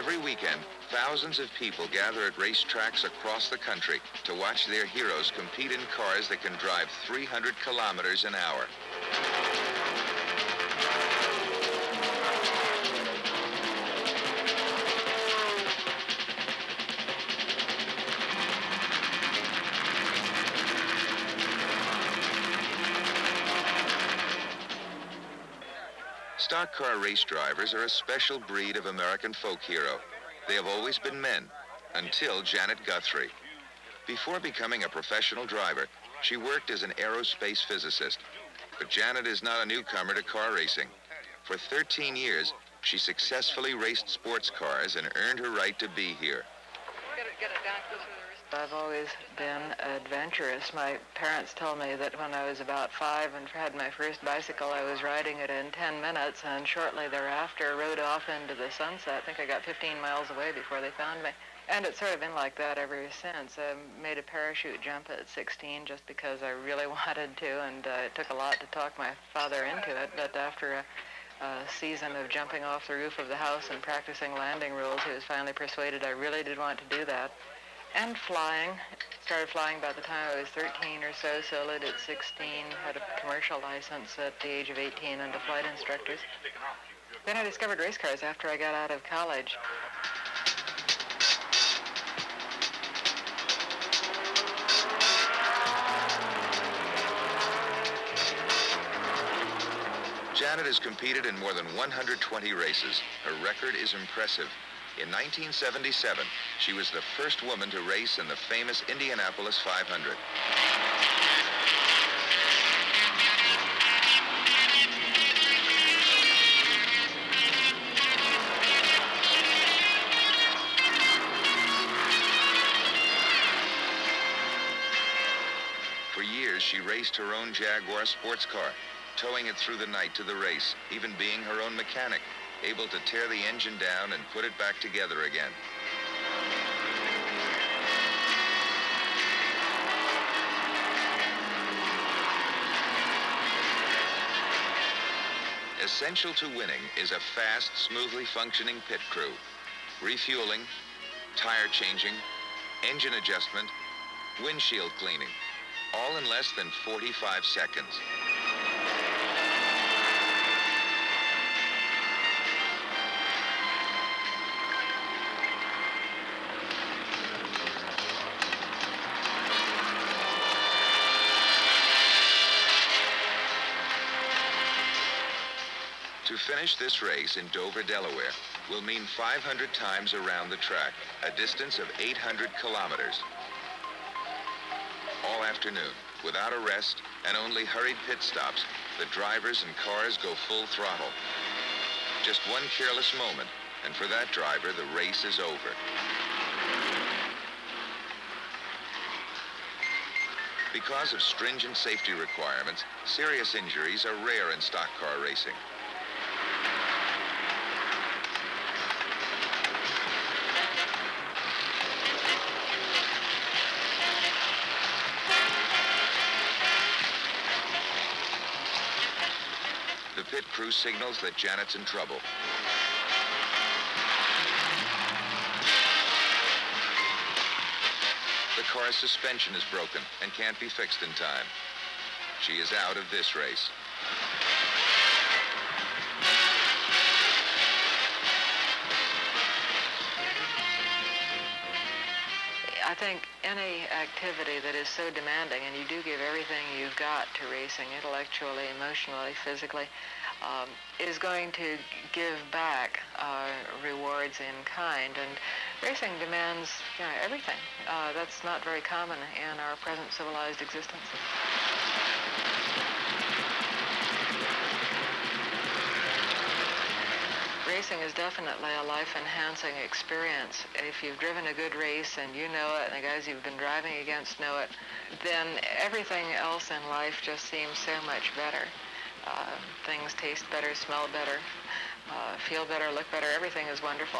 Every weekend, thousands of people gather at racetracks across the country to watch their heroes compete in cars that can drive 300 kilometers an hour. Stock car race drivers are a special breed of American folk hero. They have always been men, until Janet Guthrie. Before becoming a professional driver, she worked as an aerospace physicist. But Janet is not a newcomer to car racing. For 13 years, she successfully raced sports cars and earned her right to be here. I've always been adventurous. My parents told me that when I was about 5 and had my first bicycle, I was riding it in 10 minutes, and shortly thereafter rode off into the sunset. I think I got 15 miles away before they found me. And it's sort of been like that ever since. I made a parachute jump at 16 just because I really wanted to, and it took a lot to talk my father into it. But after a season of jumping off the roof of the house and practicing landing rules, he was finally persuaded I really did want to do that. And flying. Started flying by the time I was 13 or so, soloed at 16, had a commercial license at the age of 18 under flight instructors. Then I discovered race cars after I got out of college. Janet has competed in more than 120 races. Her record is impressive. In 1977, she was the first woman to race in the famous Indianapolis 500. For years, she raced her own Jaguar sports car, towing it through the night to the race, even being her own mechanic, able to tear the engine down and put it back together again. Essential to winning is a fast, smoothly functioning pit crew. Refueling, tire changing, engine adjustment, windshield cleaning, all in less than 45 seconds. To finish this race in Dover, Delaware, will mean 500 times around the track, a distance of 800 kilometers. All afternoon, without a rest and only hurried pit stops, the drivers and cars go full throttle. Just one careless moment, and for that driver, the race is over. Because of stringent safety requirements, serious injuries are rare in stock car racing. The pit crew signals that Janet's in trouble. The car's suspension is broken and can't be fixed in time. She is out of this race. I think any activity that is so demanding, and you do give everything you've got to racing, intellectually, emotionally, physically, is going to give back rewards in kind. And racing demands, everything. That's not very common in our present civilized existence. Racing is definitely a life-enhancing experience. If you've driven a good race and you know it, and the guys you've been driving against know it, then everything else in life just seems so much better. Things taste better, smell better, feel better, look better. Everything is wonderful.